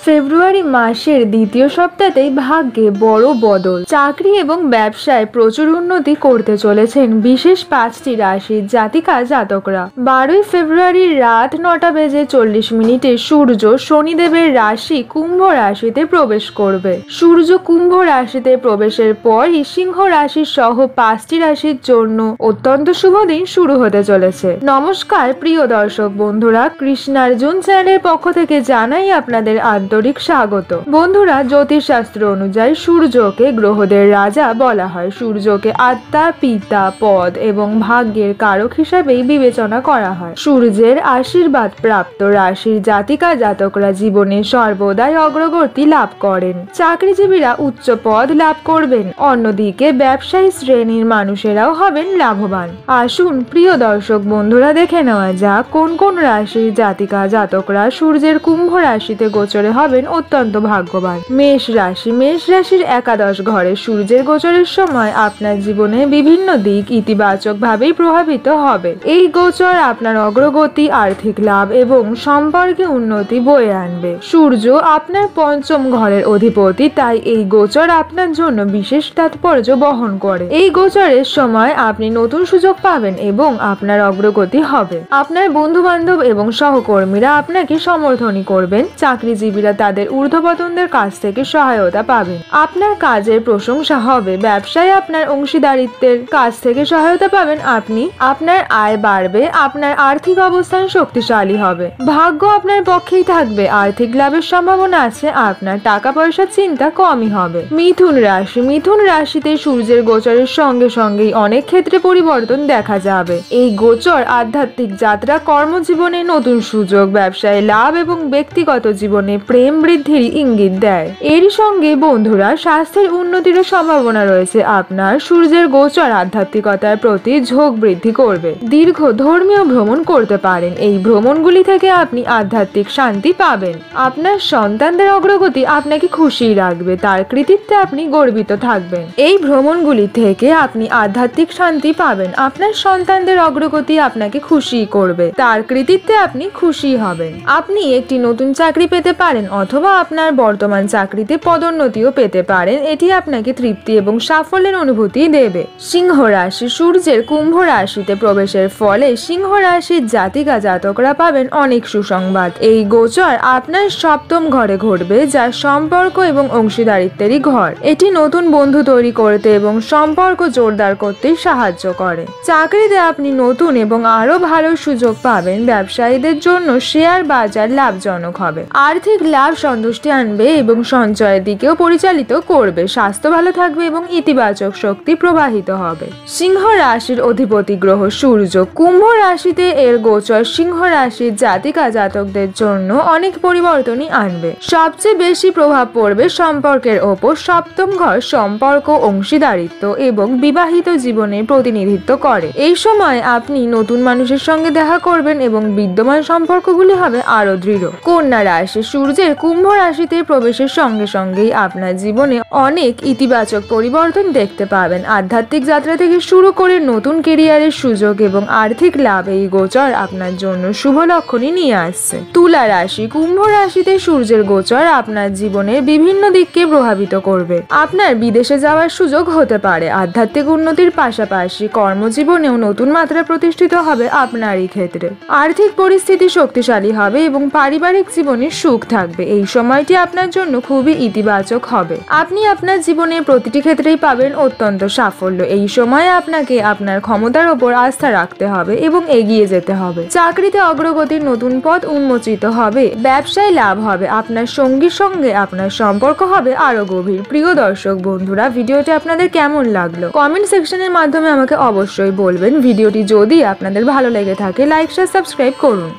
ফেব্রুয়ারি মাসের দ্বিতীয় সপ্তাহতেই ভাগ্যে বড় বদল। চাকরি এবং ব্যবসায় প্রচুর উন্নতি করতে চলেছেন বিশেষ 5টি রাশির জাতিকা জাতকরা। 12 ফেব্রুয়ারি রাত 9:40 সূর্য শনিদেবের রাশি কুম্ভ রাশিতে প্রবেশ করবে। সূর্য কুম্ভ রাশিতে প্রবেশের পরই সিংহ রাশি সহ 5টি রাশির জন্য অত্যন্ত শুভ দিন শুরু হতে চলেছে। নমস্কার প্রিয় দর্শক বন্ধুরা, কৃষ্ণার্জুন চ্যানেলের পক্ষ থেকে জানাই আপনাদের আন্তরিক স্বাগত। বন্ধুরা, জ্যোতিষশাস্ত্র অনুযায়ী সূর্যকে গ্রহদের রাজা বলা হয়। সূর্যকে আত্মা, পিতা, পদ এবং ভাগ্যের কারক হিসাবেই বিবেচনা করা হয়। সূর্যের আশীর্বাদ প্রাপ্ত রাশির জাতিকা জাতকরা জীবনে সর্বদাই অগ্রগতি লাভ করেন। চাকরিজীবীরা উচ্চ পদ লাভ করবেন, অন্যদিকে ব্যবসায়ী শ্রেণীর মানুষেরাও হবেন লাভবান। আসুন প্রিয় দর্শক বন্ধুরা, দেখে নেওয়া যাক কোন কোন রাশির জাতিকা জাতকরা সূর্যের কুম্ভ রাশিতে গোচরে হবেন অত্যন্ত ভাগ্যবান। মেষ রাশি। মেষ রাশির একাদশ ঘরে সূর্যের গোচরের সময় আপনার জীবনে বিভিন্ন দিক ইতিবাচক ভাবেই প্রভাবিত হবে। এই গোচর আপনার অগ্রগতি, আর্থিক লাভ এবং সম্পর্কে উন্নতি বয়ে আনবে। সূর্য আপনার পঞ্চম ঘরের অধিপতি, তাই এই গোচর আপনার জন্য বিশেষ তাৎপর্য বহন করে। এই গোচরের সময় আপনি নতুন সুযোগ পাবেন এবং আপনার অগ্রগতি হবে। আপনার বন্ধু বান্ধব এবং সহকর্মীরা আপনাকে সমর্থনই করবেন। চাকরিজীবীরা তাদের ঊর্ধ্বতনদের কাছ থেকে সহায়তা পাবেন। আপনার কাজের প্রশংসা হবে। ব্যবসায় আপনার অংশীদারিত্বের কাছ থেকে সহায়তা পাবেন আপনি। আপনার আয় বাড়বে, আপনার আর্থিক অবস্থান শক্তিশালী হবে। ভাগ্য আপনার পক্ষেই থাকবে, আর্থিক লাভের সম্ভাবনা আছে, আপনার টাকা পয়সার চিন্তা কমই হবে। মিথুন রাশি। মিথুন রাশিতে সূর্যের গোচরের সঙ্গে সঙ্গেই অনেক ক্ষেত্রে পরিবর্তন দেখা যাবে। এই গোচর আধ্যাত্মিক যাত্রা, কর্মজীবনে নতুন সুযোগ, ব্যবসায় লাভ এবং ব্যক্তিগত জীবনে প্রেম বৃদ্ধির ইঙ্গিত দেয়। এর সঙ্গে বন্ধুরা, স্বাস্থ্যের উন্নতিরও সম্ভাবনা রয়েছে। আপনার সূর্যের গোচর আধ্যাত্মিকতার প্রতি ঝোঁক বৃদ্ধি করবে। দীর্ঘ ধর্মীয় ভ্রমণ করতে পারেন। এই ভ্রমণগুলি থেকে আপনি আধ্যাত্মিক শান্তি পাবেন। আপনার সন্তানদের অগ্রগতি আপনাকে খুশি রাখবে, তার কৃতিত্বে আপনি গর্বিত থাকবেন। এই ভ্রমণগুলি থেকে আপনি আধ্যাত্মিক শান্তি পাবেন। আপনার সন্তানদের অগ্রগতি আপনাকে খুশি করবে, তার কৃতিত্বে আপনি খুশি হবেন। আপনি একটি নতুন চাকরি পেতে পারেন অথবা আপনার বর্তমান চাকরিতে পদোন্নতিও পেতে পারেন। এটি আপনাকে তৃপ্তি এবং সাফল্যের অনুভূতি দেবে। সিংহ রাশি। সূর্যের কুম্ভ রাশিতে প্রবেশের ফলে সিংহ রাশির জাতিকা জাতকরা পাবেন অনেক সুসংবাদ। এই গোচর আপনার সপ্তম ঘরে ঘটবে, যা সম্পর্ক এবং অংশীদারিত্বেরই ঘর। এটি নতুন বন্ধু তৈরি করতে এবং সম্পর্ক জোরদার করতে সাহায্য করে। চাকরিতে আপনি নতুন এবং আরো ভালো সুযোগ পাবেন। ব্যবসায়ীদের জন্য শেয়ার বাজার লাভজনক হবে। আর্থিক লাভ সন্তুষ্টি আনবে এবং সঞ্চয়ের দিকেও পরিচালিত করবে। স্বাস্থ্য ভালো থাকবে এবং ইতিবাচক শক্তি প্রবাহিত হবে। সিংহ রাশির অধিপতি গ্রহ সূর্য কুম্ভ রাশিতে এর গোচর সিংহ রাশির জাতিকা জাতকদের জন্য অনেক পরিবর্তনই আনবে। সবচেয়ে বেশি প্রভাব পড়বে সম্পর্কের ওপর। সপ্তম ঘর সম্পর্ক, অংশীদারিত্ব এবং বিবাহিত জীবনের প্রতিনিধিত্ব করে। এই সময় আপনি নতুন মানুষের সঙ্গে দেখা করবেন এবং বিদ্যমান সম্পর্কগুলি হবে আরো দৃঢ়। কন্যা রাশি। সূর্যের কুম্ভ রাশিতে প্রবেশের সঙ্গে সঙ্গেই আপনার জীবনে অনেক ইতিবাচক পরিবর্তন দেখতে পাবেন। আধ্যাত্মিক যাত্রা থেকে শুরু করে নতুন কেরিয়ারের সুযোগ এবং আর্থিক লাভ, এই গোচর আপনার জন্য শুভ লক্ষণই নিয়ে আসছে। তুলা রাশি। কুম্ভ রাশিতে সূর্যের গোচর আপনার জীবনের বিভিন্ন দিককে প্রভাবিত করবে। আপনার বিদেশে যাওয়ার সুযোগ হতে পারে। আধ্যাত্মিক উন্নতির পাশাপাশি কর্মজীবনেও নতুন মাত্রা প্রতিষ্ঠিত হবে আপনারই ক্ষেত্রে। আর্থিক পরিস্থিতি শক্তিশালী হবে এবং পারিবারিক জীবনে সুখ থাকবে। এই সময়টি আপনার জন্য খুবই ইতিবাচক হবে। আপনি আপনার জীবনের প্রতিটি ক্ষেত্রেই পাবেন অত্যন্ত সাফল্য। এই সময়ে আপনাকে আপনার ক্ষমতার ওপর আস্থা রাখতে হবে এবং এগিয়ে যেতে হবে। চাকরিতে অগ্রগতির নতুন পথ উন্মোচিত হবে। ব্যবসায় লাভ হবে। আপনার সঙ্গীর সঙ্গে আপনার সম্পর্ক হবে আরো গভীর। প্রিয় দর্শক বন্ধুরা, ভিডিওটি আপনাদের কেমন লাগলো কমেন্ট সেকশনের মাধ্যমে আমাকে অবশ্যই বলবেন। ভিডিওটি যদি আপনাদের ভালো লেগে থাকে লাইক শেয়ার সাবস্ক্রাইব করুন।